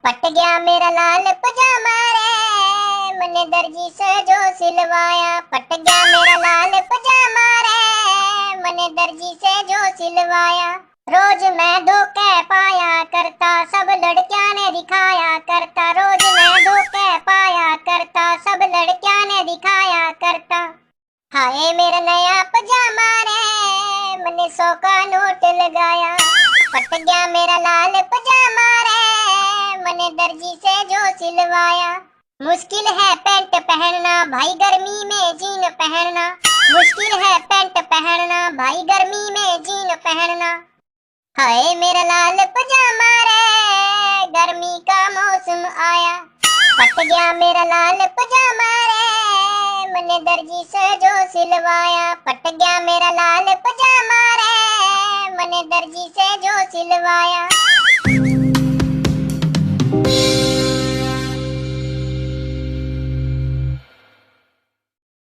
फट गया मेरा लाल पजामा रे, मैंने दर्जी से जो सिलवाया। फट गया मेरा लाल पजामा रे, मैंने दर्जी से जो सिलवाया। रोज मैं धोखे पाया करता, सब लड़कियां ने दिखाया करता। रोज मैं धोखे पाया करता, सब लड़कियां ने दिखाया करता। हाय मेरा नया पजामा रे, मैंने 100 का नोट लगाया। फट गया मेरा लाल पजामा रे, मैंने दर्जी से जो सिलवाया। मुश्किल है पैंट पहनना भाई, गर्मी में जीन पहनना। मुश्किल है पैंट पहनना भाई, गर्मी में जीन पहनना। हाय मेरा लाल पजामा रे, गर्मी का मौसम आया। फट गया मेरा लाल पजामा रे, मैंने दर्जी से जो सिलवाया। फट गया मेरा लाल पजामा रे, मैंने दर्जी से जो सिलवाया।